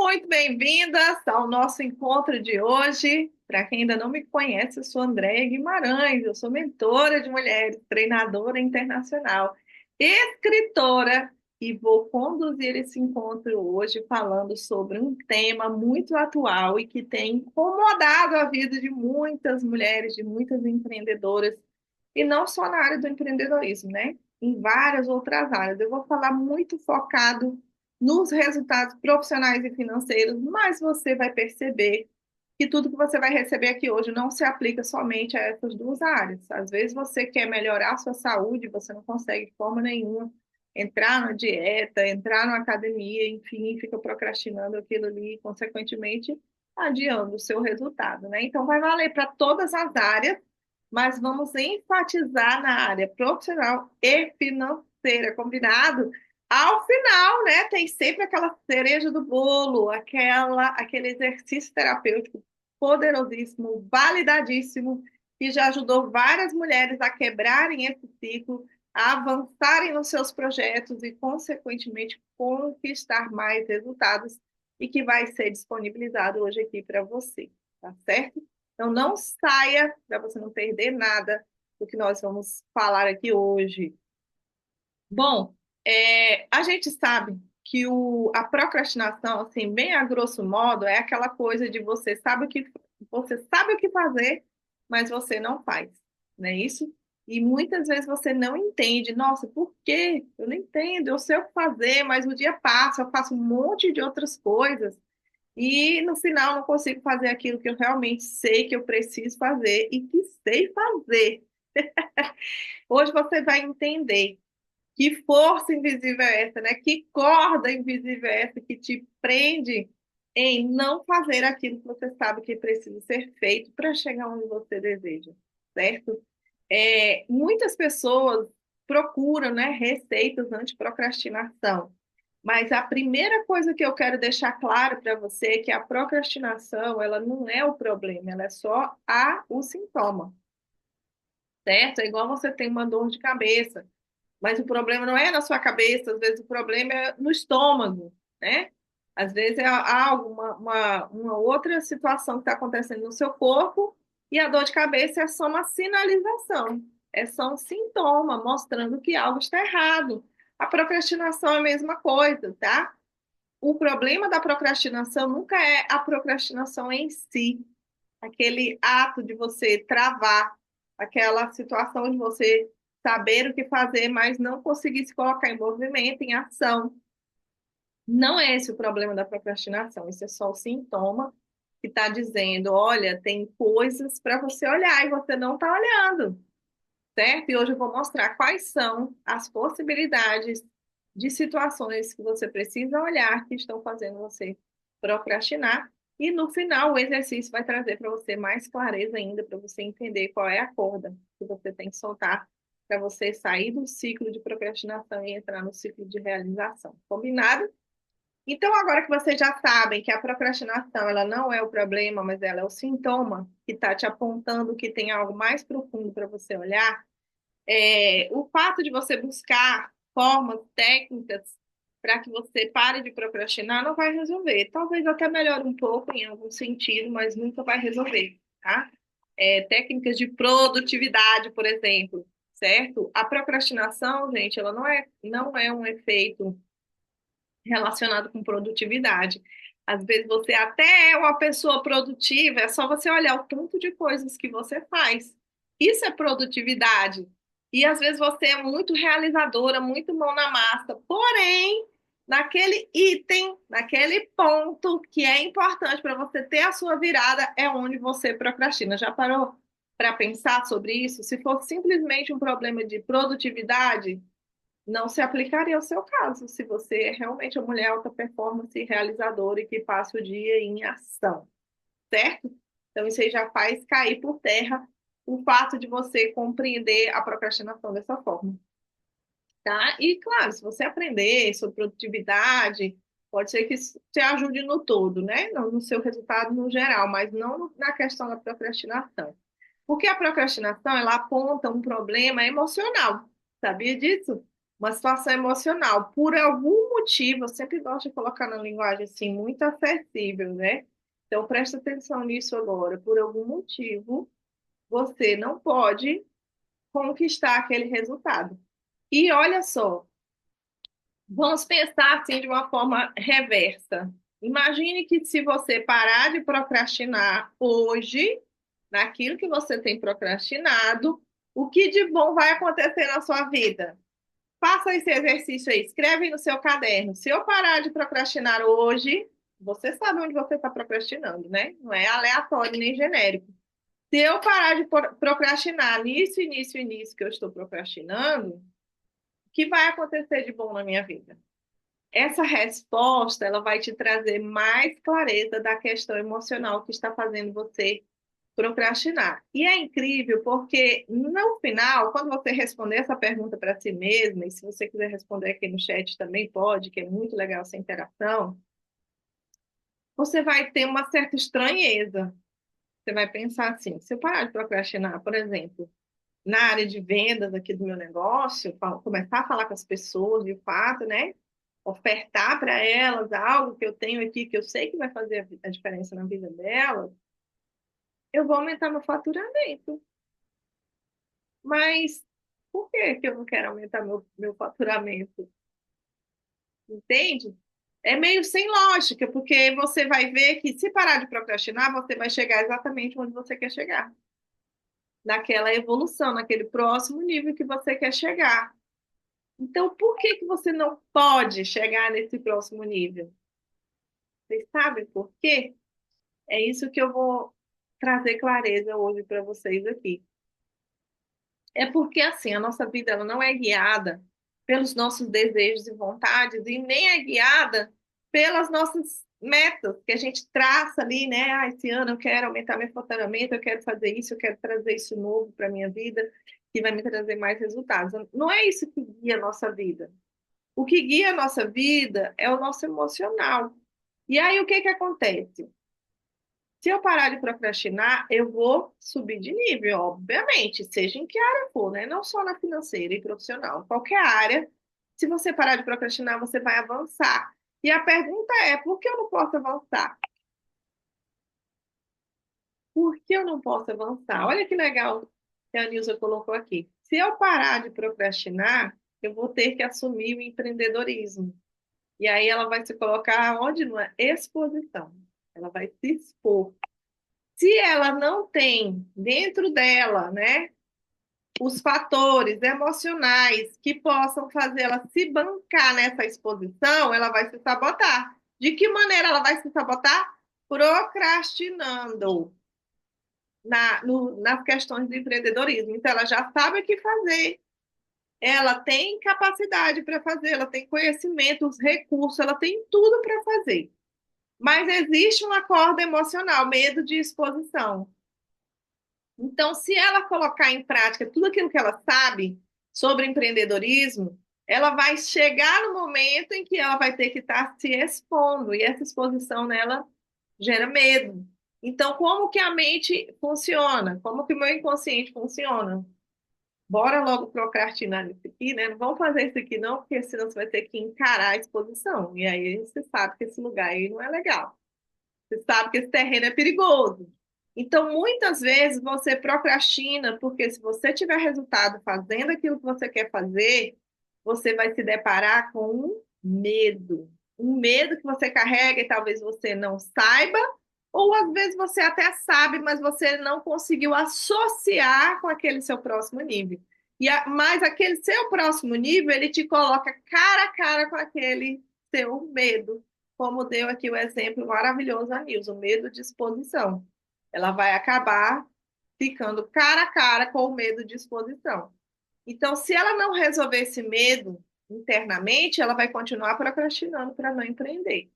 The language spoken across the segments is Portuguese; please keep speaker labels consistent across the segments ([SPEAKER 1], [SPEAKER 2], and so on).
[SPEAKER 1] muito bem-vindas ao nosso encontro de hoje. Para quem ainda não me conhece, eu sou Andréia Guimarães, eu sou mentora de mulheres, treinadora internacional, escritora e vou conduzir esse encontro hoje falando sobre um tema muito atual e que tem incomodado a vida de muitas mulheres, de muitas empreendedoras, e não só na área do empreendedorismo, né? Em várias outras áreas. Eu vou falar muito focado nos resultados profissionais e financeiros, mas você vai perceber que tudo que você vai receber aqui hoje não se aplica somente a essas duas áreas. Às vezes você quer melhorar a sua saúde, você não consegue de forma nenhuma entrar na dieta, entrar na academia, enfim, fica procrastinando aquilo ali e, consequentemente, adiando o seu resultado, né? Então, vai valer para todas as áreas, mas vamos enfatizar na área profissional e financeira, combinado? Ao final, né, tem sempre aquela cereja do bolo, aquele exercício terapêutico poderosíssimo, validadíssimo, que já ajudou várias mulheres a quebrarem esse ciclo, a avançarem nos seus projetos e, consequentemente, conquistar mais resultados e que vai ser disponibilizado hoje aqui para você, tá certo? Então, não saia para você não perder nada do que nós vamos falar aqui hoje. Bom, a gente sabe que a procrastinação, assim, bem a grosso modo, é aquela coisa de você sabe o que fazer, mas você não faz, não é isso? E muitas vezes você não entende, nossa, por quê? Eu não entendo, eu sei o que fazer, mas o dia passa, eu faço um monte de outras coisas e no final não consigo fazer aquilo que eu realmente sei que eu preciso fazer e que sei fazer. Hoje você vai entender que força invisível é essa, né? Que corda invisível é essa que te prende em não fazer aquilo que você sabe que precisa ser feito para chegar onde você deseja, certo? Muitas pessoas procuram, né, receitas anti-procrastinação, mas a primeira coisa que eu quero deixar claro para você é que a procrastinação, ela não é o problema, ela é só o sintoma, certo? É igual você tem uma dor de cabeça. Mas o problema não é na sua cabeça, às vezes o problema é no estômago, né? Às vezes é algo, uma outra situação que está acontecendo no seu corpo e a dor de cabeça é só uma sinalização, é só um sintoma mostrando que algo está errado. A procrastinação é a mesma coisa, tá? O problema da procrastinação nunca é a procrastinação em si, aquele ato de você travar, aquela situação de você saber o que fazer, mas não conseguir se colocar em movimento, em ação. Não é esse o problema da procrastinação, isso é só o sintoma que está dizendo, olha, tem coisas para você olhar e você não está olhando, certo? E hoje eu vou mostrar quais são as possibilidades de situações que você precisa olhar que estão fazendo você procrastinar. E no final, o exercício vai trazer para você mais clareza ainda, para você entender qual é a corda que você tem que soltar para você sair do ciclo de procrastinação e entrar no ciclo de realização. Combinado? Então, agora que vocês já sabem que a procrastinação ela não é o problema, mas ela é o sintoma que está te apontando que tem algo mais profundo para você olhar, o fato de você buscar formas, técnicas para que você pare de procrastinar não vai resolver. Talvez até melhore um pouco em algum sentido, mas nunca vai resolver, tá? Técnicas de produtividade, por exemplo, certo? A procrastinação, gente, ela não é um efeito relacionado com produtividade. Às vezes você até é uma pessoa produtiva, é só você olhar o tanto de coisas que você faz. Isso é produtividade. E às vezes você é muito realizadora, muito mão na massa. Porém, naquele item, naquele ponto que é importante para você ter a sua virada, é onde você procrastina. Já parou para pensar sobre isso? Se for simplesmente um problema de produtividade, não se aplicaria ao seu caso, se você é realmente uma mulher alta performance, realizadora e que passa o dia em ação, certo? Então, isso aí já faz cair por terra o fato de você compreender a procrastinação dessa forma, tá? E, claro, se você aprender sobre produtividade, pode ser que isso te ajude no todo, né? No seu resultado no geral, mas não na questão da procrastinação. Porque a procrastinação, ela aponta um problema emocional, sabia disso? uma situação emocional, por algum motivo, eu sempre gosto de colocar na linguagem assim, muito acessível, né? Então, presta atenção nisso agora. Por algum motivo, você não pode conquistar aquele resultado. E olha só, vamos pensar assim de uma forma reversa. Imagine que se você parar de procrastinar hoje, naquilo que você tem procrastinado, o que de bom vai acontecer na sua vida? Faça esse exercício aí, escreve no seu caderno. Se eu parar de procrastinar hoje, você sabe onde você está procrastinando, né? Não é aleatório nem genérico. Se eu parar de procrastinar nisso, início, início que eu estou procrastinando, o que vai acontecer de bom na minha vida? Essa resposta, ela vai te trazer mais clareza da questão emocional que está fazendo você procrastinar. E é incrível porque no final, quando você responder essa pergunta para si mesma, e se você quiser responder aqui no chat também pode, que é muito legal essa interação, você vai ter uma certa estranheza. Você vai pensar assim, se eu parar de procrastinar, por exemplo, na área de vendas aqui do meu negócio, começar a falar com as pessoas de fato, né? Ofertar para elas algo que eu tenho aqui, que eu sei que vai fazer a diferença na vida delas, eu vou aumentar meu faturamento. Mas por que que eu não quero aumentar meu faturamento? Entende? É meio sem lógica, porque você vai ver que se parar de procrastinar, você vai chegar exatamente onde você quer chegar. Naquela evolução, naquele próximo nível que você quer chegar. Então, por que que você não pode chegar nesse próximo nível? Vocês sabem por quê? É isso que eu vou trazer clareza hoje para vocês aqui. É porque assim, a nossa vida ela não é guiada pelos nossos desejos e vontades e nem é guiada pelas nossas metas que a gente traça ali, né? Ah, esse ano eu quero aumentar meu faturamento, eu quero fazer isso, eu quero trazer isso novo para minha vida, que vai me trazer mais resultados. Não é isso que guia a nossa vida. O que guia a nossa vida é o nosso emocional. E aí o que que acontece? Se eu parar de procrastinar, eu vou subir de nível, obviamente, seja em que área for, né? Não só na financeira e profissional, qualquer área. Se você parar de procrastinar, você vai avançar. E a pergunta é, por que eu não posso avançar? Por que eu não posso avançar? Olha que legal que a Nilza colocou aqui. Se eu parar de procrastinar, eu vou ter que assumir o empreendedorismo. E aí ela vai se colocar onde? Numa exposição. Ela vai se expor. Se ela não tem dentro dela, né, os fatores emocionais que possam fazer ela se bancar nessa exposição, ela vai se sabotar. De que maneira ela vai se sabotar? Procrastinando nas questões do empreendedorismo. Então, ela já sabe o que fazer, ela tem capacidade para fazer, ela tem conhecimento, os recursos, ela tem tudo para fazer. Mas existe uma corda emocional, medo de exposição. Então, se ela colocar em prática tudo aquilo que ela sabe sobre empreendedorismo, ela vai chegar no momento em que ela vai ter que estar se expondo, e essa exposição nela gera medo. Então, como que a mente funciona? Como que o meu inconsciente funciona? Bora logo procrastinar isso aqui, né? Não vamos fazer isso aqui não, porque senão você vai ter que encarar a exposição. E aí você sabe que esse lugar aí não é legal. Você sabe que esse terreno é perigoso. Então, muitas vezes você procrastina, porque se você tiver resultado fazendo aquilo que você quer fazer, você vai se deparar com um medo. Um medo que você carrega e talvez você não saiba, ou às vezes você até sabe, mas você não conseguiu associar com aquele seu próximo nível. Mas aquele seu próximo nível, ele te coloca cara a cara com aquele seu medo, como deu aqui o exemplo maravilhoso a Nilson, o medo de exposição. Ela vai acabar ficando cara a cara com o medo de exposição. Então, se ela não resolver esse medo internamente, ela vai continuar procrastinando para não empreender.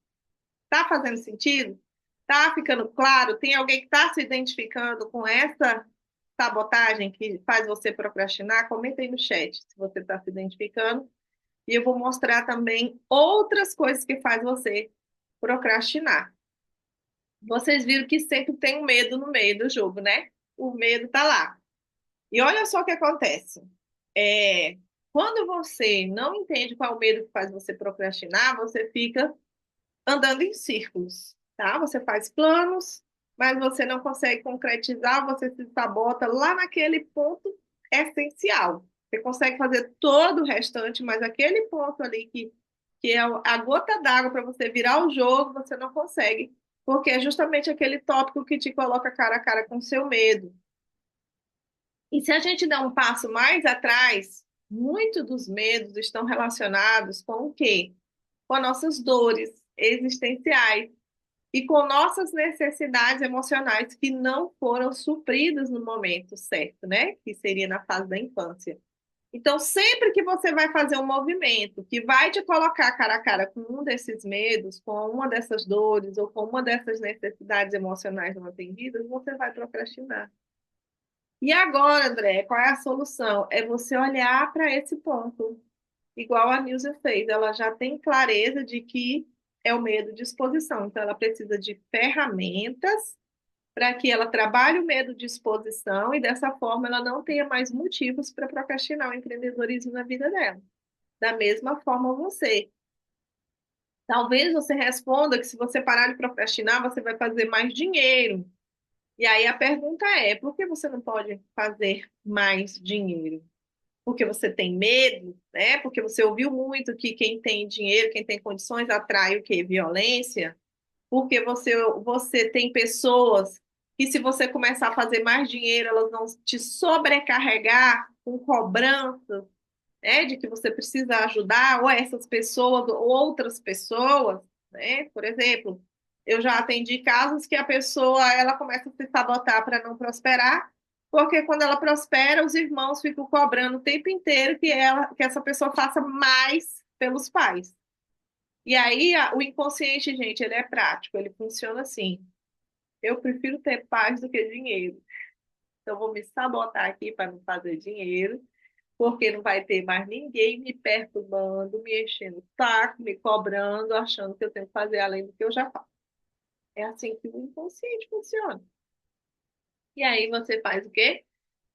[SPEAKER 1] Tá fazendo sentido? Tá ficando claro? Tem alguém que está se identificando com essa sabotagem que faz você procrastinar? Comenta aí no chat se você está se identificando. E eu vou mostrar também outras coisas que faz você procrastinar. Vocês viram que sempre tem um medo no meio do jogo, né? O medo tá lá. E olha só o que acontece. Quando você não entende qual é o medo que faz você procrastinar, você fica andando em círculos, tá? Você faz planos, mas você não consegue concretizar, você se sabota lá naquele ponto essencial. Você consegue fazer todo o restante, mas aquele ponto ali que é a gota d'água para você virar o jogo, você não consegue, porque é justamente aquele tópico que te coloca cara a cara com o seu medo. E se a gente dá um passo mais atrás, muito dos medos estão relacionados com o quê? Com as nossas dores existenciais e com nossas necessidades emocionais que não foram supridas no momento certo, né? Que seria na fase da infância. Então, sempre que você vai fazer um movimento que vai te colocar cara a cara com um desses medos, com uma dessas dores ou com uma dessas necessidades emocionais não atendidas, você vai procrastinar. E agora, André, qual é a solução? É você olhar para esse ponto, igual a Nilza fez. Ela já tem clareza de que é o medo de exposição. Então, ela precisa de ferramentas para que ela trabalhe o medo de exposição e dessa forma ela não tenha mais motivos para procrastinar o empreendedorismo na vida dela. Da mesma forma, você. Talvez você responda que se você parar de procrastinar, você vai fazer mais dinheiro. E aí a pergunta é: por que você não pode fazer mais dinheiro? Porque você tem medo, né? Porque você ouviu muito que quem tem dinheiro, quem tem condições atrai o quê? Violência. Porque você tem pessoas que se você começar a fazer mais dinheiro, elas vão te sobrecarregar com cobranças, né? De que você precisa ajudar ou essas pessoas ou outras pessoas, né? Por exemplo, eu já atendi casos que a pessoa ela começa a se sabotar para não prosperar, porque quando ela prospera, os irmãos ficam cobrando o tempo inteiro que essa pessoa faça mais pelos pais. E aí o inconsciente, gente, ele é prático, ele funciona assim. Eu prefiro ter paz do que dinheiro. Então, eu vou me sabotar aqui para não fazer dinheiro, porque não vai ter mais ninguém me perturbando, me enchendo o saco, me cobrando, achando que eu tenho que fazer além do que eu já faço. É assim que o inconsciente funciona. E aí você faz o quê?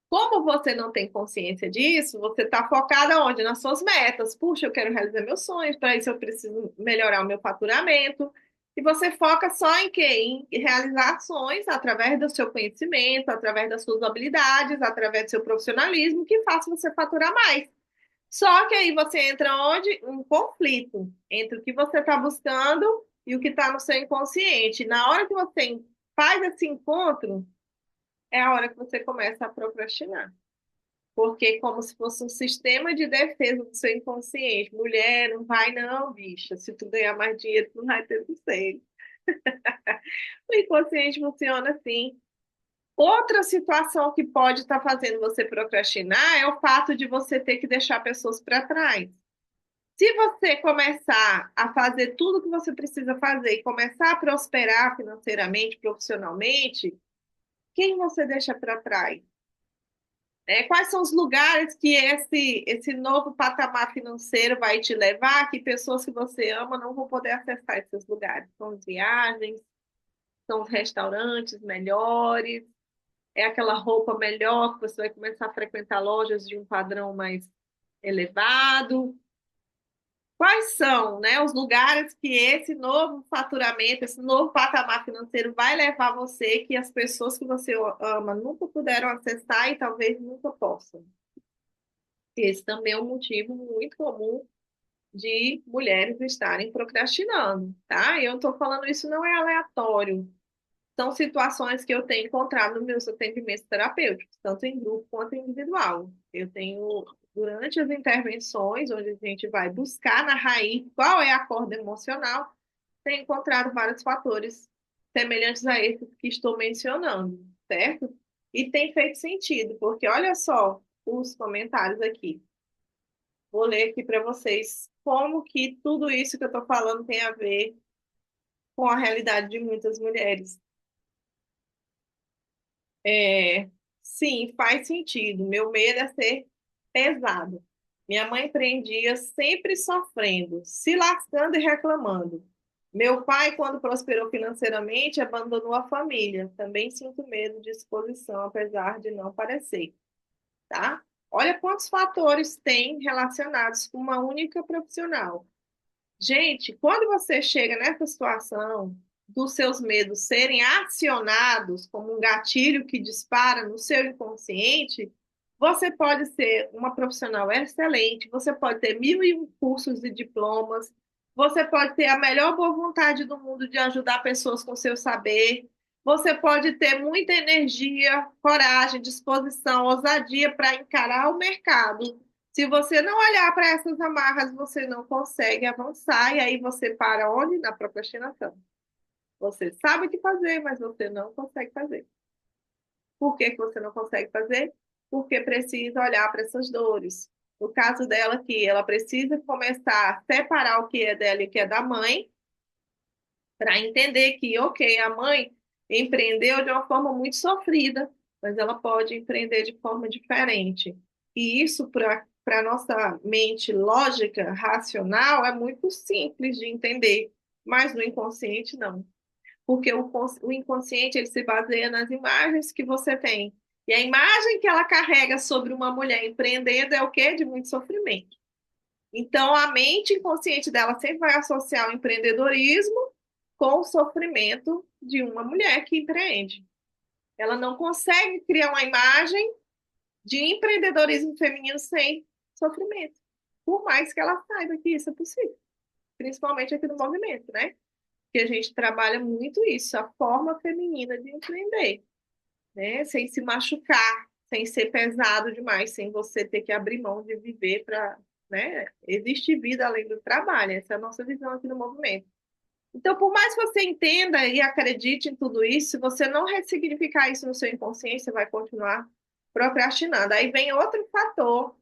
[SPEAKER 1] Como você não tem consciência disso, você está focada onde? Nas suas metas. Puxa, eu quero realizar meus sonhos, para isso eu preciso melhorar o meu faturamento. E você foca só em quê? Em realizar ações através do seu conhecimento, através das suas habilidades, através do seu profissionalismo, que faça você faturar mais. Só que aí você entra onde? Um conflito entre o que você está buscando e o que está no seu inconsciente. Na hora que você faz esse encontro, é a hora que você começa a procrastinar. Porque é como se fosse um sistema de defesa do seu inconsciente. Mulher, não vai não, bicha. Se tu ganhar mais dinheiro, tu não vai ter sossego. O inconsciente funciona assim. Outra situação que pode estar fazendo você procrastinar é o fato de você ter que deixar pessoas para trás. Se você começar a fazer tudo o que você precisa fazer e começar a prosperar financeiramente, profissionalmente, quem você deixa para trás? Quais são os lugares que esse novo patamar financeiro vai te levar, que pessoas que você ama não vão poder acessar esses lugares? São as viagens, são os restaurantes melhores, é aquela roupa melhor que você vai começar a frequentar lojas de um padrão mais elevado. Quais são, né, os lugares que esse novo faturamento, esse novo patamar financeiro vai levar você, que as pessoas que você ama nunca puderam acessar e talvez nunca possam? Esse também é um motivo muito comum de mulheres estarem procrastinando, tá? E eu estou falando isso não é aleatório. São situações que eu tenho encontrado nos meus atendimentos terapêuticos, tanto em grupo quanto individual. Eu tenho, durante as intervenções, onde a gente vai buscar na raiz qual é a corda emocional, tenho encontrado vários fatores semelhantes a esses que estou mencionando, certo? E tem feito sentido, porque olha só os comentários aqui. Vou ler aqui para vocês como que tudo isso que eu estou falando tem a ver com a realidade de muitas mulheres. É, sim, faz sentido. Meu medo é ser pesado. Minha mãe empreendia sempre sofrendo, se lascando e reclamando. Meu pai, quando prosperou financeiramente, abandonou a família. Também sinto medo de exposição, apesar de não parecer, tá? Olha quantos fatores tem relacionados com uma única profissional. Gente, quando você chega nessa situação dos seus medos serem acionados como um gatilho que dispara no seu inconsciente, você pode ser uma profissional excelente, você pode ter mil e um cursos e diplomas, você pode ter a melhor boa vontade do mundo de ajudar pessoas com seu saber, você pode ter muita energia, coragem, disposição, ousadia para encarar o mercado. Se você não olhar para essas amarras, você não consegue avançar, e aí você para onde? Na procrastinação. Você sabe o que fazer, mas você não consegue fazer. Por que que você não consegue fazer? Porque precisa olhar para essas dores. No caso dela, que ela precisa começar a separar o que é dela e o que é da mãe, para entender que, ok, a mãe empreendeu de uma forma muito sofrida, mas ela pode empreender de forma diferente. E isso, para a nossa mente lógica, racional, é muito simples de entender, mas no inconsciente, não. Porque o inconsciente ele se baseia nas imagens que você tem. E a imagem que ela carrega sobre uma mulher empreendendo é o quê? De muito sofrimento. Então, a mente inconsciente dela sempre vai associar o empreendedorismo com o sofrimento de uma mulher que empreende. Ela não consegue criar uma imagem de empreendedorismo feminino sem sofrimento, por mais que ela saiba que isso é possível, principalmente aqui no movimento, né? Que a gente trabalha muito isso, a forma feminina de empreender, né? Sem se machucar, sem ser pesado demais, sem você ter que abrir mão de viver para, né? Existe vida além do trabalho, essa é a nossa visão aqui no movimento. Então, por mais que você entenda e acredite em tudo isso, se você não ressignificar isso no seu inconsciente, você vai continuar procrastinando. Aí vem outro fator.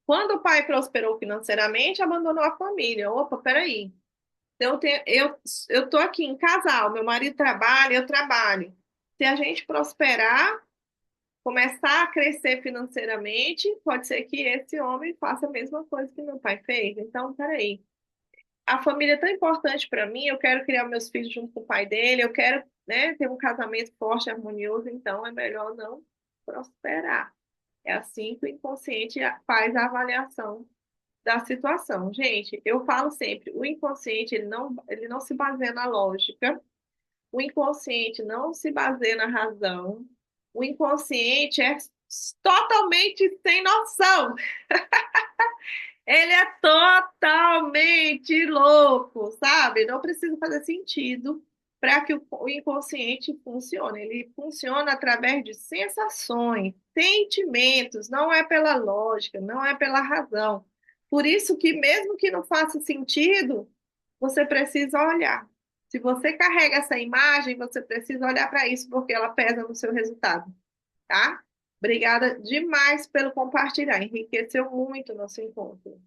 [SPEAKER 1] Quando o pai prosperou financeiramente, abandonou a família. Opa, peraí. Eu tô aqui em casal, meu marido trabalha, eu trabalho. Se a gente prosperar, começar a crescer financeiramente, pode ser que esse homem faça a mesma coisa que meu pai fez. Então, peraí. A família é tão importante para mim, eu quero criar meus filhos junto com o pai dele, eu quero, né, ter um casamento forte, harmonioso, então é melhor não prosperar. É assim que o inconsciente faz a avaliação da situação. Gente, eu falo sempre, o inconsciente ele não se baseia na lógica, o inconsciente não se baseia na razão, o inconsciente é totalmente sem noção. Ele é totalmente louco, sabe? Não precisa fazer sentido para que o inconsciente funcione. Ele funciona através de sensações, sentimentos, não é pela lógica, não é pela razão. Por isso que mesmo que não faça sentido, você precisa olhar. Se você carrega essa imagem, você precisa olhar para isso, porque ela pesa no seu resultado, tá? Obrigada demais pelo compartilhar, enriqueceu muito o nosso encontro.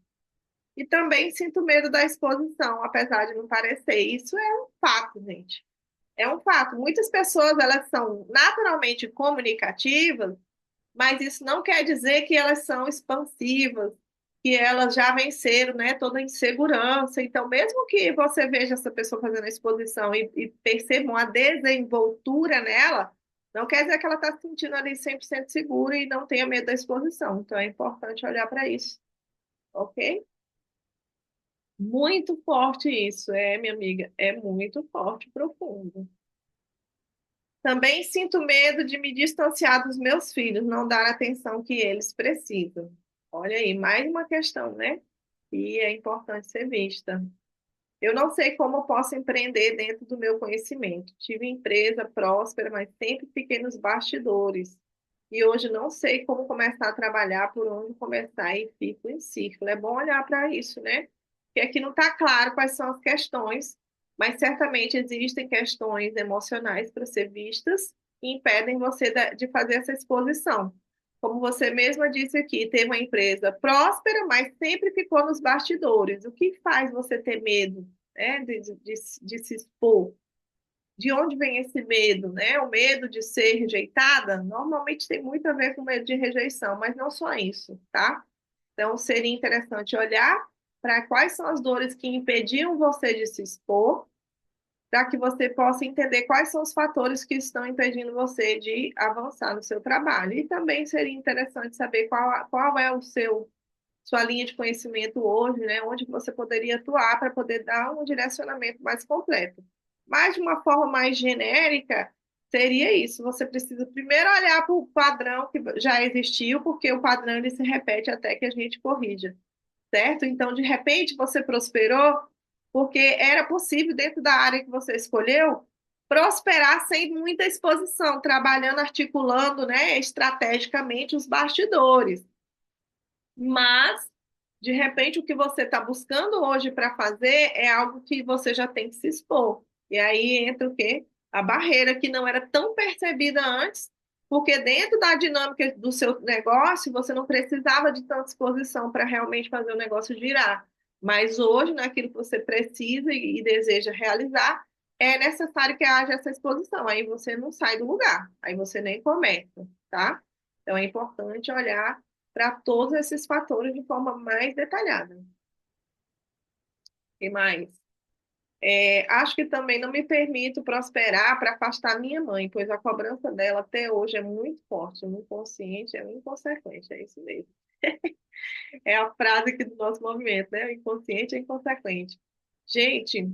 [SPEAKER 1] E também sinto medo da exposição, apesar de não parecer. Isso é um fato, gente. É um fato. Muitas pessoas, elas são naturalmente comunicativas, mas isso não quer dizer que elas são expansivas, que elas já venceram, né, toda a insegurança. Então, mesmo que você veja essa pessoa fazendo a exposição e perceba uma desenvoltura nela, não quer dizer que ela está se sentindo ali 100% segura e não tenha medo da exposição. Então, é importante olhar para isso, ok? Muito forte isso, minha amiga, é muito forte, e profundo. Também sinto medo de me distanciar dos meus filhos, não dar a atenção que eles precisam. Olha aí, mais uma questão, né? E é importante ser vista. Eu não sei como eu posso empreender dentro do meu conhecimento. Tive empresa próspera, mas sempre fiquei nos bastidores. E hoje não sei como começar a trabalhar, por onde começar e fico em círculo. É bom olhar para isso, né? Porque aqui não está claro quais são as questões, mas certamente existem questões emocionais para ser vistas e impedem você de fazer essa exposição. Como você mesma disse aqui, teve uma empresa próspera, mas sempre ficou nos bastidores. O que faz você ter medo, né, de se expor? De onde vem esse medo, né? O medo de ser rejeitada normalmente tem muito a ver com medo de rejeição, mas não só isso, tá? Então seria interessante olhar para quais são as dores que impediam você de se expor para que você possa entender quais são os fatores que estão impedindo você de avançar no seu trabalho. E também seria interessante saber qual é o seu sua linha de conhecimento hoje, né? Onde você poderia atuar para poder dar um direcionamento mais completo. Mas de uma forma mais genérica, seria isso. Você precisa primeiro olhar para o padrão que já existiu, porque o padrão ele se repete até que a gente corrija, certo? Então, de repente, você prosperou porque era possível, dentro da área que você escolheu, prosperar sem muita exposição, trabalhando, articulando, né, estrategicamente os bastidores. Mas, de repente, o que você está buscando hoje para fazer é algo que você já tem que se expor. E aí entra o quê? A barreira que não era tão percebida antes, porque dentro da dinâmica do seu negócio, você não precisava de tanta exposição para realmente fazer o negócio girar. Mas hoje, naquilo que você precisa e deseja realizar, é necessário que haja essa exposição. Aí você não sai do lugar, aí você nem começa, tá? Então é importante olhar para todos esses fatores de forma mais detalhada. E mais? Acho que também não me permito prosperar para afastar minha mãe, pois a cobrança dela até hoje é muito forte, no inconsciente, é inconsequente, é isso mesmo. É a frase aqui do nosso movimento, né? O inconsciente é inconsequente. Gente,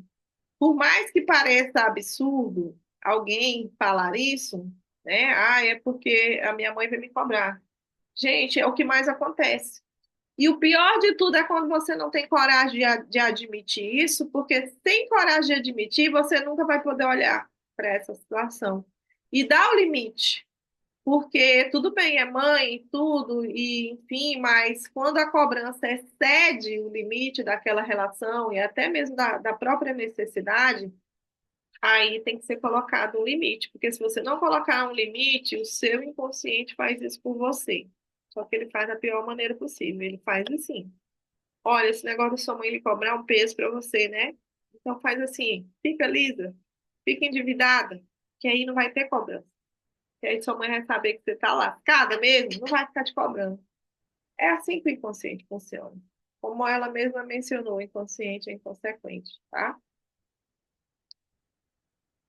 [SPEAKER 1] por mais que pareça absurdo alguém falar isso, né? Ah, é porque a minha mãe vai me cobrar. Gente, é o que mais acontece. E o pior de tudo é quando você não tem coragem de admitir isso, porque sem coragem de admitir, você nunca vai poder olhar para essa situação. E dar o limite, porque tudo bem, é mãe, tudo, e enfim, mas quando a cobrança excede o limite daquela relação e até mesmo da própria necessidade, aí tem que ser colocado um limite, porque se você não colocar um limite, o seu inconsciente faz isso por você. Só que ele faz da pior maneira possível, ele faz assim. Olha, esse negócio da sua mãe lhe cobrar um peso para você, né? Então faz assim, fica lisa, fica endividada, que aí não vai ter cobrança. Que aí sua mãe vai saber que você tá lascada mesmo, não vai ficar te cobrando. É assim que o inconsciente funciona. Como ela mesma mencionou, o inconsciente é inconsequente, tá?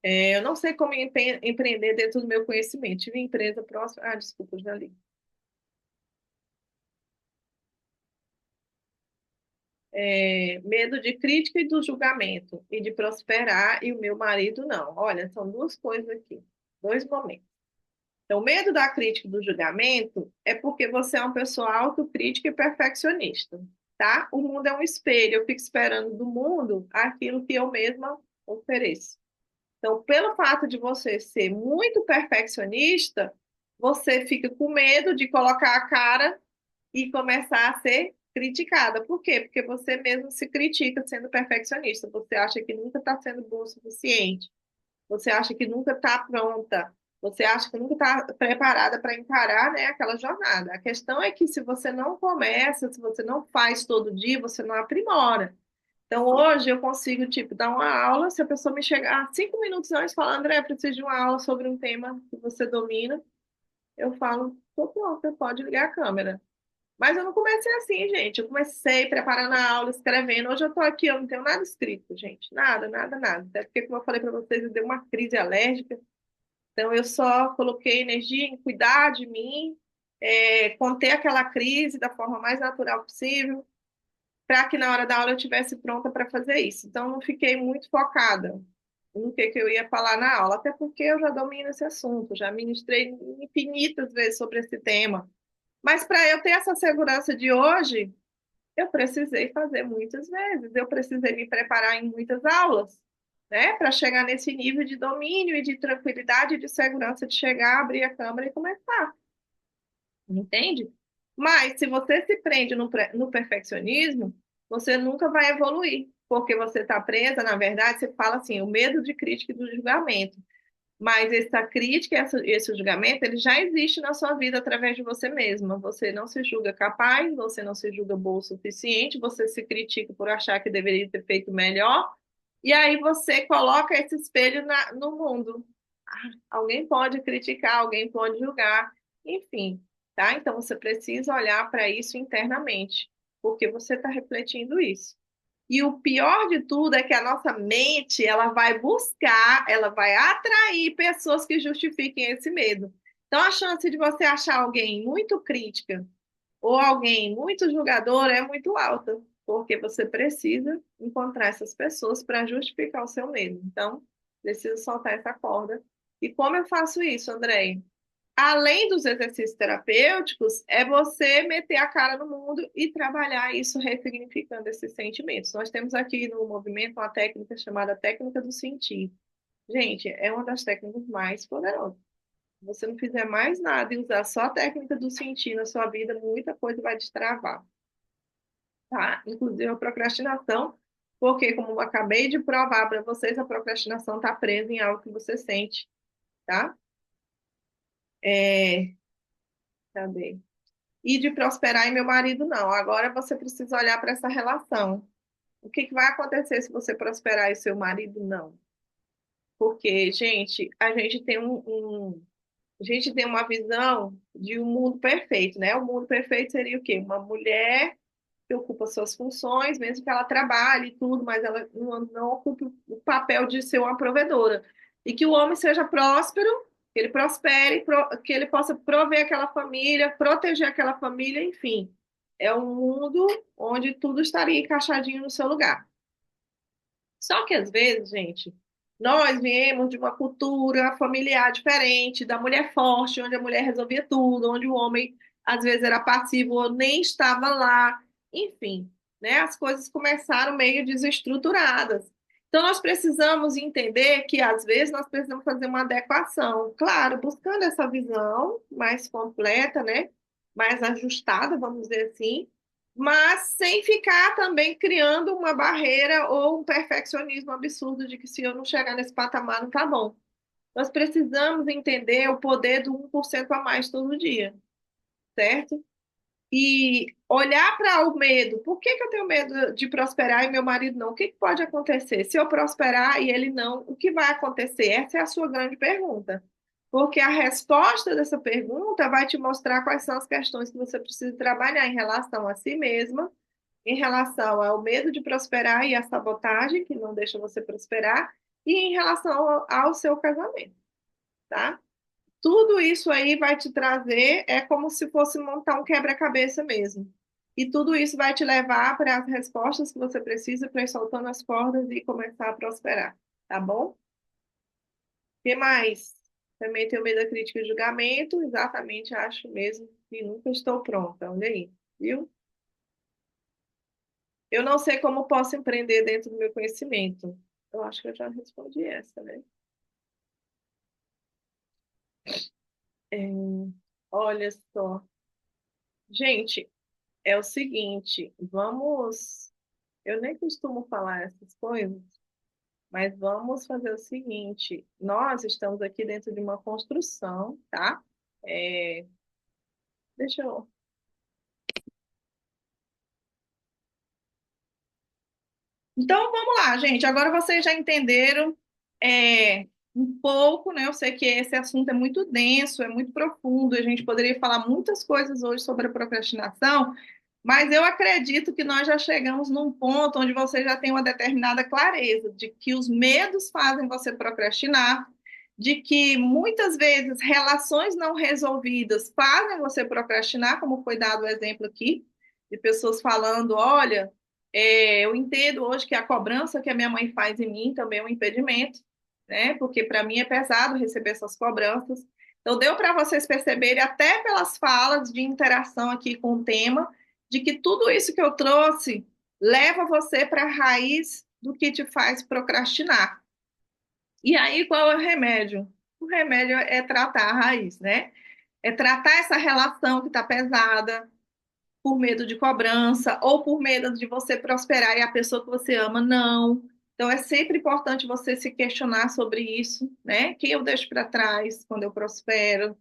[SPEAKER 1] Eu não sei como empreender dentro do meu conhecimento. Tive empresa próxima. Ah, desculpa, já li. Medo de crítica e do julgamento, e de prosperar, e o meu marido não. Olha, são duas coisas aqui, dois momentos. Então, o medo da crítica e do julgamento é porque você é uma pessoa autocrítica e perfeccionista, tá? O mundo é um espelho, eu fico esperando do mundo aquilo que eu mesma ofereço. Então, pelo fato de você ser muito perfeccionista, você fica com medo de colocar a cara e começar a ser criticada. Por quê? Porque você mesmo se critica sendo perfeccionista. Você acha que nunca está sendo bom o suficiente. Você acha que nunca está pronta. Você acha que nunca está preparada para encarar, né, aquela jornada. A questão é que se você não começa, se você não faz todo dia, você não aprimora. Então, hoje eu consigo, tipo, dar uma aula, se a pessoa me chegar 5 minutos antes e falar, André, eu preciso de uma aula sobre um tema que você domina, eu falo, tô pronta, pode ligar a câmera. Mas eu não comecei assim, gente. Eu comecei preparando a aula, escrevendo. Hoje eu tô aqui, eu não tenho nada escrito, gente. Nada, nada, nada. Até porque, como eu falei para vocês, eu dei uma crise alérgica. Então, eu só coloquei energia em cuidar de mim, conter aquela crise da forma mais natural possível, para que na hora da aula eu estivesse pronta para fazer isso. Então, não fiquei muito focada no que eu ia falar na aula, até porque eu já domino esse assunto, já ministrei infinitas vezes sobre esse tema. Mas para eu ter essa segurança de hoje, eu precisei fazer muitas vezes, eu precisei me preparar em muitas aulas, né, para chegar nesse nível de domínio e de tranquilidade e de segurança de chegar, abrir a câmera e começar, entende? Mas se você se prende no perfeccionismo, você nunca vai evoluir, porque você está presa, na verdade, você fala assim, o medo de crítica e do julgamento. Mas essa crítica, esse julgamento, ele já existe na sua vida através de você mesma. Você não se julga capaz, você não se julga boa o suficiente, você se critica por achar que deveria ter feito melhor, e aí você coloca esse espelho no mundo. Alguém pode criticar, alguém pode julgar, enfim, tá? Então você precisa olhar para isso internamente, porque você está refletindo isso. E o pior de tudo é que a nossa mente, ela vai buscar, ela vai atrair pessoas que justifiquem esse medo. Então, a chance de você achar alguém muito crítica ou alguém muito julgador é muito alta, porque você precisa encontrar essas pessoas para justificar o seu medo. Então, preciso soltar essa corda. E como eu faço isso, André? Além dos exercícios terapêuticos, é você meter a cara no mundo e trabalhar isso ressignificando esses sentimentos. Nós temos aqui no movimento uma técnica chamada técnica do sentir. Gente, é uma das técnicas mais poderosas. Se você não fizer mais nada e usar só a técnica do sentir na sua vida, muita coisa vai destravar, tá? Inclusive a procrastinação, porque, como eu acabei de provar para vocês, a procrastinação está presa em algo que você sente, tá? É, cadê? E de prosperar em meu marido, não. Agora você precisa olhar para essa relação. O que que vai acontecer se você prosperar e seu marido não? Porque, gente, a gente tem a gente tem uma visão de um mundo perfeito, né? O mundo perfeito seria o quê? Uma mulher que ocupa suas funções, mesmo que ela trabalhe e tudo, mas ela não ocupa o papel de ser uma provedora. E que o homem seja próspero, que ele prospere, que ele possa prover aquela família, proteger aquela família, enfim. É um mundo onde tudo estaria encaixadinho no seu lugar. Só que às vezes, gente, nós viemos de uma cultura familiar diferente, da mulher forte, onde a mulher resolvia tudo, onde o homem às vezes era passivo ou nem estava lá. Enfim, né? As coisas começaram meio desestruturadas. Então nós precisamos entender que às vezes nós precisamos fazer uma adequação, claro, buscando essa visão mais completa, né? Mais ajustada, vamos dizer assim, mas sem ficar também criando uma barreira ou um perfeccionismo absurdo de que se eu não chegar nesse patamar não tá bom. Nós precisamos entender o poder do 1% a mais todo dia, certo? E olhar para o medo. Por que que eu tenho medo de prosperar e meu marido não? O que que pode acontecer? Se eu prosperar e ele não, o que vai acontecer? Essa é a sua grande pergunta. Porque a resposta dessa pergunta vai te mostrar quais são as questões que você precisa trabalhar em relação a si mesma, em relação ao medo de prosperar e à sabotagem, que não deixa você prosperar, e em relação ao seu casamento, tá? Tudo isso aí vai te trazer, é como se fosse montar um quebra-cabeça mesmo. E tudo isso vai te levar para as respostas que você precisa para ir soltando as cordas e começar a prosperar, tá bom? O que mais? Também tenho medo da crítica e julgamento, exatamente acho mesmo que nunca estou pronta, olha aí, viu? Eu não sei como posso empreender dentro do meu conhecimento. Eu acho que eu já respondi essa, né? É, olha só. Gente, é o seguinte, vamos. Eu nem costumo falar essas coisas, mas vamos fazer o seguinte: nós estamos aqui dentro de uma construção, tá? É, deixa eu. Então vamos lá, gente. Agora vocês já entenderam um pouco, né? Eu sei que esse assunto é muito denso, é muito profundo. A gente poderia falar muitas coisas hoje sobre a procrastinação, mas eu acredito que nós já chegamos num ponto onde você já tem uma determinada clareza de que os medos fazem você procrastinar, de que muitas vezes relações não resolvidas fazem você procrastinar, como foi dado o exemplo aqui, de pessoas falando: olha, eu entendo hoje que a cobrança que a minha mãe faz em mim também é um impedimento, né? Porque para mim é pesado receber essas cobranças. Então, deu para vocês perceberem, até pelas falas de interação aqui com o tema, de que tudo isso que eu trouxe leva você para a raiz do que te faz procrastinar. E aí, qual é o remédio? O remédio é tratar a raiz, né? É tratar essa relação que está pesada, por medo de cobrança ou por medo de você prosperar e a pessoa que você ama não. Então, é sempre importante você se questionar sobre isso, né? Quem eu deixo para trás quando eu prospero?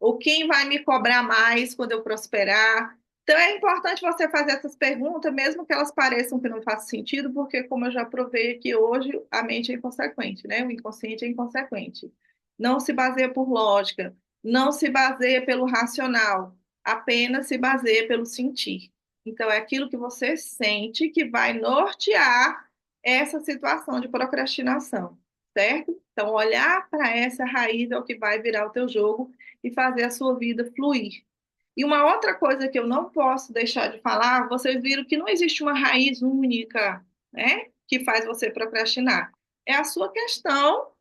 [SPEAKER 1] Ou quem vai me cobrar mais quando eu prosperar? Então, é importante você fazer essas perguntas, mesmo que elas pareçam que não façam sentido, porque, como eu já provei aqui hoje, a mente é inconsequente, né? O inconsciente é inconsequente. Não se baseia por lógica, não se baseia pelo racional, apenas se baseia pelo sentir, Então, é aquilo que você sente que vai nortear essa situação de procrastinação, certo? Então, olhar para essa raiz é o que vai virar o teu jogo e fazer a sua vida fluir. E uma outra coisa que eu não posso deixar de falar, vocês viram que não existe uma raiz única, né, que faz você procrastinar. É a sua questão,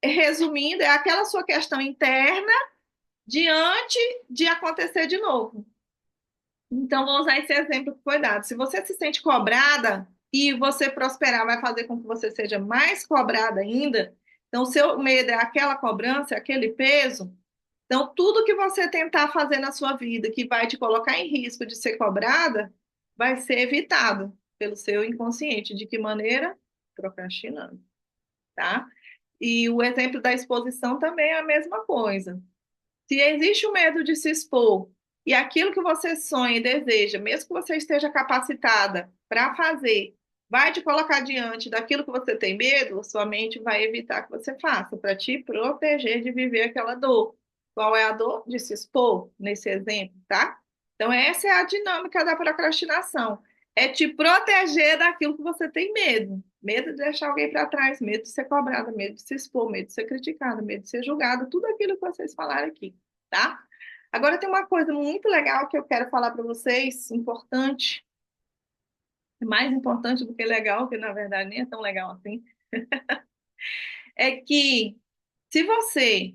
[SPEAKER 1] resumindo, é aquela sua questão interna diante de acontecer de novo. Então, vou usar esse exemplo que foi dado. Se você se sente cobrada e você prosperar vai fazer com que você seja mais cobrada ainda, então, o seu medo é aquela cobrança, aquele peso. Então, tudo que você tentar fazer na sua vida que vai te colocar em risco de ser cobrada, vai ser evitado pelo seu inconsciente. De que maneira? Procrastinando, tá? E o exemplo da exposição também é a mesma coisa. Se existe o medo de se expor e aquilo que você sonha e deseja, mesmo que você esteja capacitada para fazer, vai te colocar diante daquilo que você tem medo, sua mente vai evitar que você faça, para te proteger de viver aquela dor. Qual é a dor? De se expor, nesse exemplo, tá? Então, essa é a dinâmica da procrastinação. É te proteger daquilo que você tem medo. Medo de deixar alguém para trás, medo de ser cobrada, medo de se expor, medo de ser criticada, medo de ser julgada, tudo aquilo que vocês falaram aqui, tá? Agora tem uma coisa muito legal que eu quero falar para vocês, importante, mais importante do que legal, que na verdade nem é tão legal assim, é que se você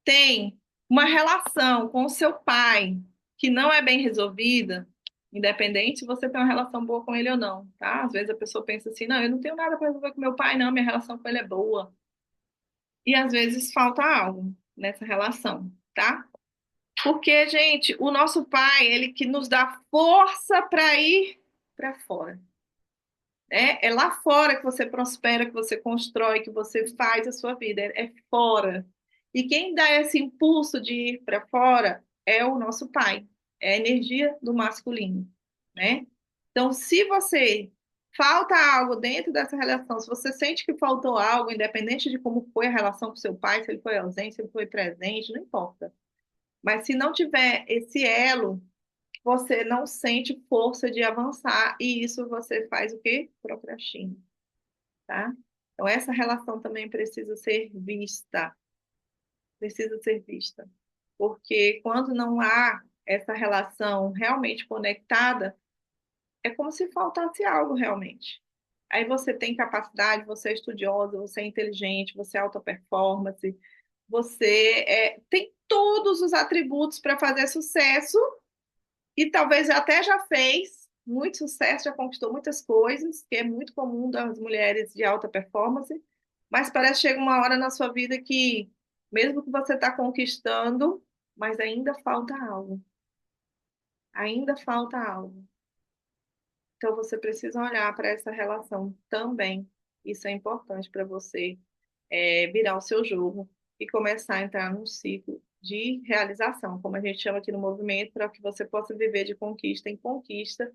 [SPEAKER 1] tem uma relação com o seu pai que não é bem resolvida, independente se você tem uma relação boa com ele ou não, tá? Às vezes a pessoa pensa assim, não, eu não tenho nada para resolver com meu pai, não, minha relação com ele é boa. E às vezes falta algo nessa relação, tá? Porque, gente, o nosso pai, ele que nos dá força para ir para fora. É lá fora que você prospera, que você constrói, que você faz a sua vida. É fora. E quem dá esse impulso de ir para fora é o nosso pai. É a energia do masculino, né? Então, se você falta algo dentro dessa relação, se você sente que faltou algo, independente de como foi a relação com seu pai, se ele foi ausente, se ele foi presente, não importa. Mas se não tiver esse elo, você não sente força de avançar e isso você faz o quê? Procrastina, tá? Então essa relação também precisa ser vista, porque quando não há essa relação realmente conectada, é como se faltasse algo realmente. Aí você tem capacidade, você é estudiosa, você é inteligente, você é alta performance, você tem todos os atributos para fazer sucesso e talvez até já fez muito sucesso, já conquistou muitas coisas, que é muito comum das mulheres de alta performance, mas parece que chega uma hora na sua vida que, mesmo que você está conquistando, mas ainda falta algo. Ainda falta algo. Então você precisa olhar para essa relação também. Isso é importante para você virar o seu jogo e começar a entrar num ciclo de realização, como a gente chama aqui no movimento, para que você possa viver de conquista em conquista.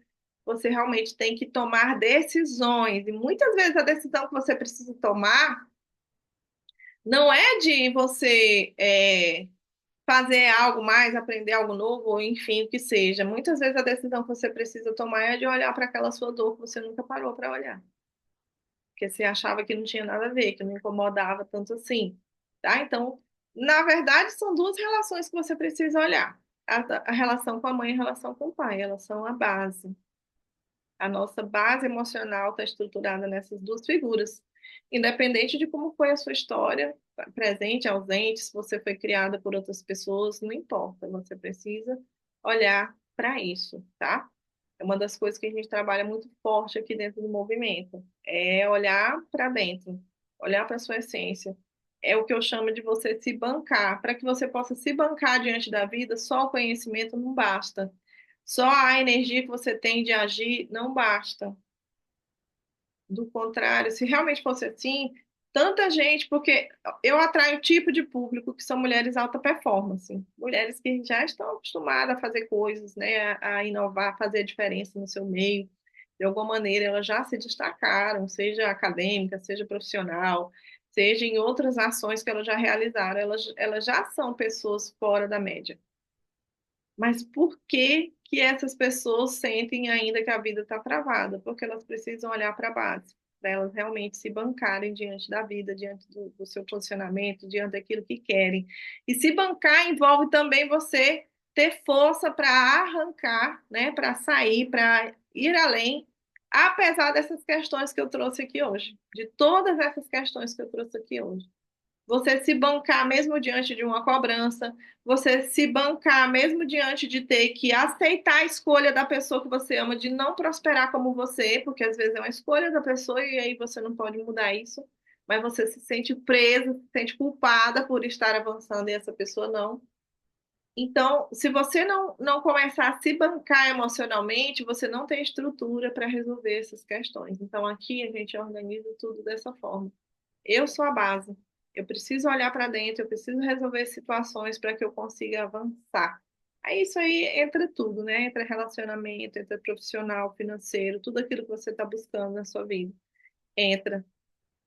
[SPEAKER 1] Você realmente tem que tomar decisões, e muitas vezes a decisão que você precisa tomar não é de você fazer algo mais, aprender algo novo, ou enfim, o que seja. Muitas vezes a decisão que você precisa tomar é de olhar para aquela sua dor que você nunca parou para olhar, porque você achava que não tinha nada a ver, que não incomodava tanto assim, tá? Então, na verdade, são duas relações que você precisa olhar. A relação com a mãe e a relação com o pai, elas são a base. A nossa base emocional está estruturada nessas duas figuras. Independente de como foi a sua história, presente, ausente, se você foi criada por outras pessoas, não importa, você precisa olhar para isso, tá? É uma das coisas que a gente trabalha muito forte aqui dentro do movimento, é olhar para dentro, olhar para a sua essência. É o que eu chamo de você se bancar. Para que você possa se bancar diante da vida, só o conhecimento não basta. Só a energia que você tem de agir não basta. Do contrário, se realmente fosse assim, tanta gente, porque eu atraio um tipo de público que são mulheres alta performance, mulheres que já estão acostumadas a fazer coisas, né, a inovar, a fazer a diferença no seu meio. De alguma maneira, elas já se destacaram, seja acadêmica, seja profissional, seja em outras ações que elas já realizaram, elas já são pessoas fora da média. Mas por que que essas pessoas sentem ainda que a vida está travada, porque elas precisam olhar para a base, para elas realmente se bancarem diante da vida, diante do seu posicionamento, diante daquilo que querem. E se bancar envolve também você ter força para arrancar, né, para sair, para ir além, apesar dessas questões que eu trouxe aqui hoje, de todas essas questões que eu trouxe aqui hoje. Você se bancar mesmo diante de uma cobrança, você se bancar mesmo diante de ter que aceitar a escolha da pessoa que você ama de não prosperar como você, porque às vezes é uma escolha da pessoa e aí você não pode mudar isso, mas você se sente presa, se sente culpada por estar avançando e essa pessoa não. Então, se você não começar a se bancar emocionalmente, você não tem estrutura para resolver essas questões. Então, aqui a gente organiza tudo dessa forma. Eu sou a base. Eu preciso olhar para dentro, eu preciso resolver situações para que eu consiga avançar. Aí isso aí entra tudo, né? Entra relacionamento, entra profissional, financeiro, tudo aquilo que você está buscando na sua vida. Entra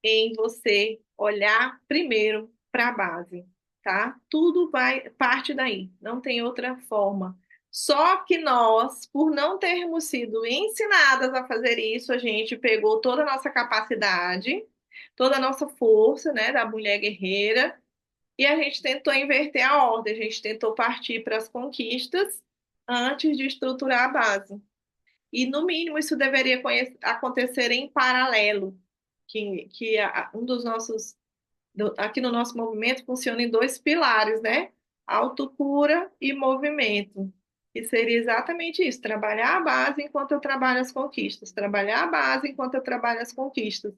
[SPEAKER 1] em você olhar primeiro para a base, tá? Tudo vai parte daí, não tem outra forma. Só que nós, por não termos sido ensinadas a fazer isso, a gente pegou toda a nossa capacidade, toda a nossa força, né, da mulher guerreira, e a gente tentou inverter a ordem, a gente tentou partir para as conquistas antes de estruturar a base. E, no mínimo, isso deveria acontecer em paralelo, que um dos nossos, aqui no nosso movimento, funciona em dois pilares, né? Autocura e movimento. E seria exatamente isso, trabalhar a base enquanto eu trabalho as conquistas, trabalhar a base enquanto eu trabalho as conquistas.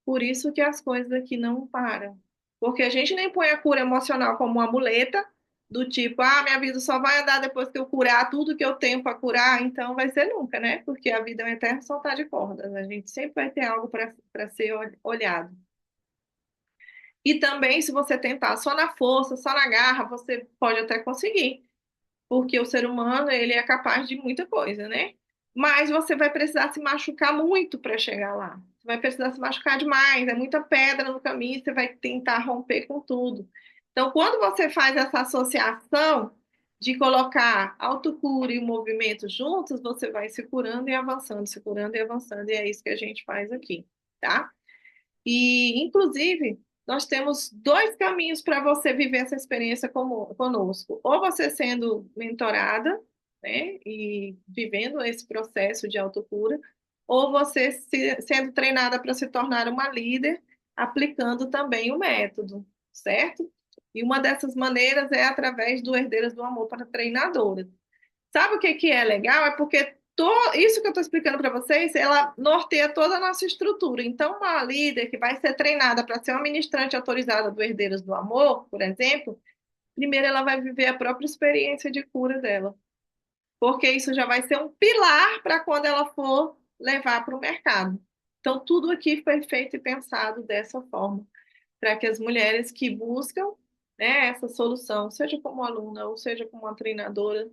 [SPEAKER 1] Por isso que as coisas aqui não param. Porque a gente nem põe a cura emocional como uma muleta, do tipo, ah, minha vida só vai andar depois que eu curar tudo que eu tenho para curar, então vai ser nunca, né? Porque a vida é um eterno soltar de cordas. A gente sempre vai ter algo para ser olhado. E também, se você tentar só na força, só na garra, você pode até conseguir, porque o ser humano, ele é capaz de muita coisa, né? Mas você vai precisar se machucar muito para chegar lá. Você vai precisar se machucar demais, é muita pedra no caminho, você vai tentar romper com tudo. Então, quando você faz essa associação de colocar autocura e o movimento juntos, você vai se curando e avançando, e é isso que a gente faz aqui, tá? E, inclusive, nós temos dois caminhos para você viver essa experiência conosco. Ou você sendo mentorada, né, e vivendo esse processo de autocura, ou você sendo treinada para se tornar uma líder, aplicando também o método, certo? E uma dessas maneiras é através do Herdeiras do Amor para Treinadoras. Sabe o que que é legal? É porque isso que eu estou explicando para vocês, ela norteia toda a nossa estrutura. Então, uma líder que vai ser treinada para ser uma ministrante autorizada do Herdeiros do Amor, por exemplo, primeiro ela vai viver a própria experiência de cura dela. Porque isso já vai ser um pilar para quando ela for levar para o mercado. Então, tudo aqui foi feito e pensado dessa forma, para que as mulheres que buscam, né, essa solução, seja como aluna ou seja como uma treinadora,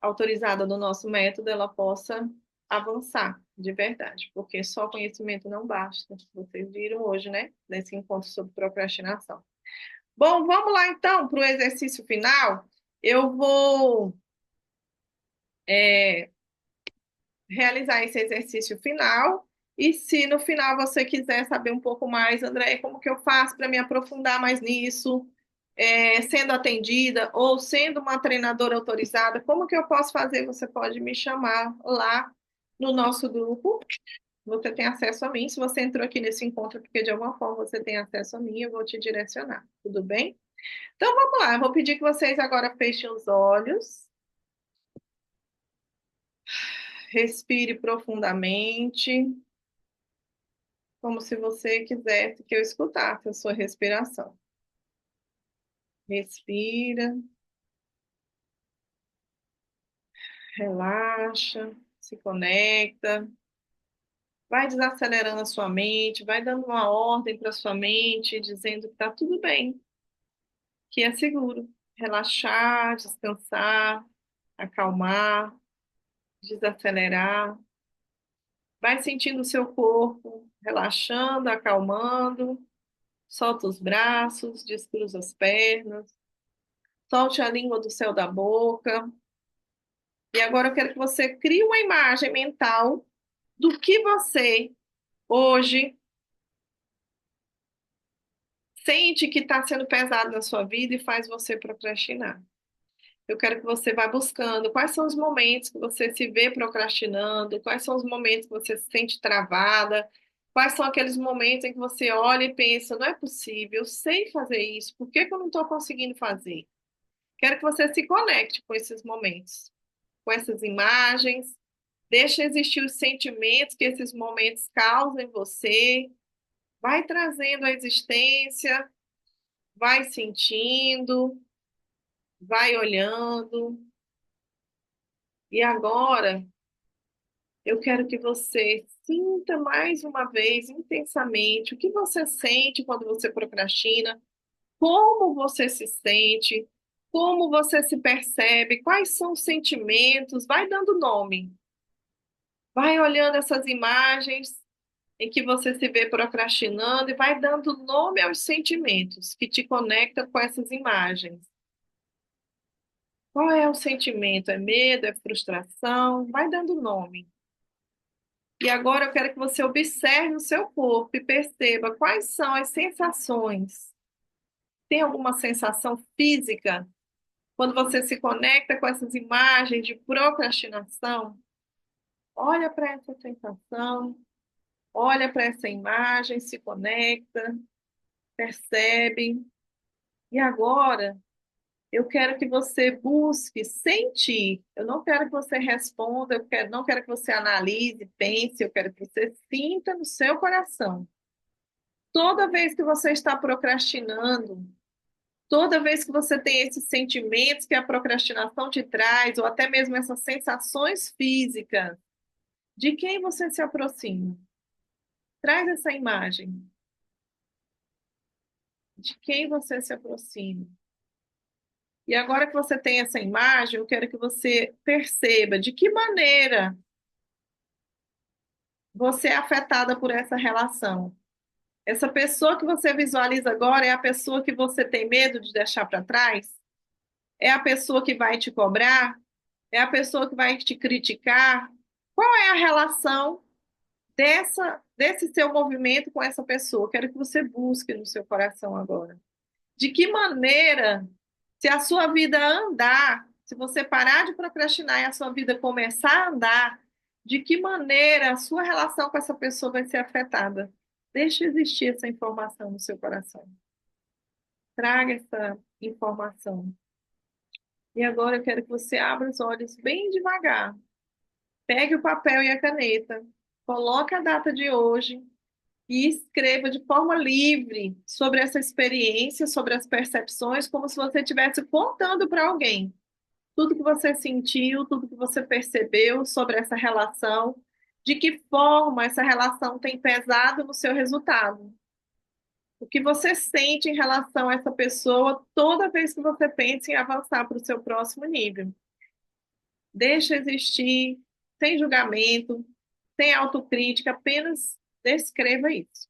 [SPEAKER 1] autorizada no nosso método, ela possa avançar de verdade, porque só conhecimento não basta. Vocês viram hoje, né, nesse encontro sobre procrastinação. Bom, vamos lá então para o exercício final. Eu vou é, realizar esse exercício final. E se no final você quiser saber um pouco mais, André, como que eu faço para me aprofundar mais nisso, sendo atendida ou sendo uma treinadora autorizada, como que eu posso fazer? Você pode me chamar lá no nosso grupo. Você tem acesso a mim. Se você entrou aqui nesse encontro, porque de alguma forma você tem acesso a mim, eu vou te direcionar. Tudo bem? Então vamos lá. Eu vou pedir que vocês agora fechem os olhos. Respire profundamente, como se você quisesse que eu escutasse a sua respiração. Respira, relaxa, se conecta. Vai desacelerando a sua mente, vai dando uma ordem para a sua mente, dizendo que está tudo bem, que é seguro. Relaxar, descansar, acalmar, desacelerar. Vai sentindo o seu corpo relaxando, acalmando. Solta os braços, descruza as pernas. Solte a língua do céu da boca. E agora eu quero que você crie uma imagem mental do que você hoje sente que está sendo pesado na sua vida e faz você procrastinar. Eu quero que você vá buscando quais são os momentos que você se vê procrastinando, quais são os momentos que você se sente travada, quais são aqueles momentos em que você olha e pensa, não é possível, eu sei fazer isso, por que que eu não estou conseguindo fazer? Quero que você se conecte com esses momentos, com essas imagens, deixe existir os sentimentos que esses momentos causam em você, vai trazendo a existência, vai sentindo, vai olhando. E agora, eu quero que você sinta mais uma vez intensamente o que você sente quando você procrastina, como você se sente, como você se percebe, quais são os sentimentos, vai dando nome. Vai olhando essas imagens em que você se vê procrastinando e vai dando nome aos sentimentos que te conectam com essas imagens. Qual é o sentimento? É medo? É frustração? Vai dando nome. E agora eu quero que você observe o seu corpo e perceba quais são as sensações. Tem alguma sensação física quando você se conecta com essas imagens de procrastinação? Olha para essa sensação, olha para essa imagem, se conecta, percebe. E agora eu quero que você busque sentir. Eu não quero que você responda, não quero que você analise, pense, eu quero que você sinta no seu coração. Toda vez que você está procrastinando, toda vez que você tem esses sentimentos que a procrastinação te traz, ou até mesmo essas sensações físicas, de quem você se aproxima? Traz essa imagem. De quem você se aproxima? E agora que você tem essa imagem, eu quero que você perceba de que maneira você é afetada por essa relação. Essa pessoa que você visualiza agora é a pessoa que você tem medo de deixar para trás? É a pessoa que vai te cobrar? É a pessoa que vai te criticar? Qual é a relação desse seu movimento com essa pessoa? Quero que você busque no seu coração agora. De que maneira, se a sua vida andar, se você parar de procrastinar e a sua vida começar a andar, de que maneira a sua relação com essa pessoa vai ser afetada? Deixe existir essa informação no seu coração. Traga essa informação. E agora eu quero que você abra os olhos bem devagar. Pegue o papel e a caneta, coloque a data de hoje e escreva de forma livre sobre essa experiência, sobre as percepções, como se você estivesse contando para alguém. Tudo que você sentiu, tudo que você percebeu sobre essa relação, de que forma essa relação tem pesado no seu resultado. O que você sente em relação a essa pessoa toda vez que você pensa em avançar para o seu próximo nível. Deixa existir, sem julgamento, sem autocrítica, apenas descreva isso.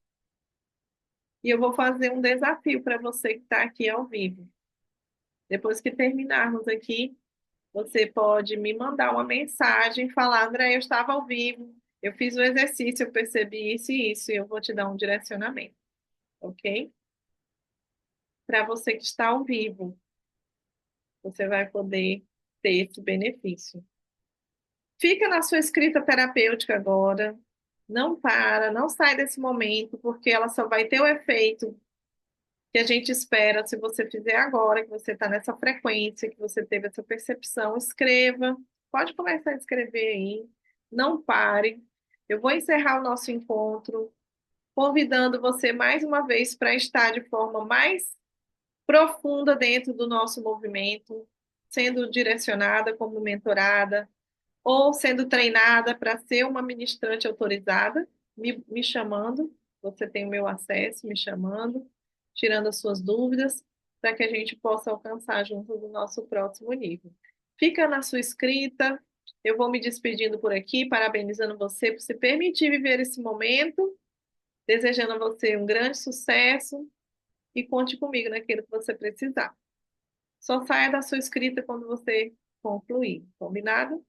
[SPEAKER 1] E eu vou fazer um desafio para você que está aqui ao vivo. Depois que terminarmos aqui, você pode me mandar uma mensagem, falar, André, eu estava ao vivo, eu fiz o exercício, eu percebi isso e isso, e eu vou te dar um direcionamento, ok? Para você que está ao vivo, você vai poder ter esse benefício. Fica na sua escrita terapêutica agora, não para, não sai desse momento, porque ela só vai ter o efeito que a gente espera se você fizer agora, que você está nessa frequência, que você teve essa percepção, escreva, pode começar a escrever aí, não pare. Eu vou encerrar o nosso encontro, convidando você mais uma vez para estar de forma mais profunda dentro do nosso movimento, sendo direcionada como mentorada, ou sendo treinada para ser uma ministrante autorizada, me chamando, você tem o meu acesso, me chamando, tirando as suas dúvidas, para que a gente possa alcançar juntos o nosso próximo nível. Fica na sua escrita, eu vou me despedindo por aqui, parabenizando você por se permitir viver esse momento, desejando a você um grande sucesso e conte comigo naquilo que você precisar. Só saia da sua escrita quando você concluir, combinado?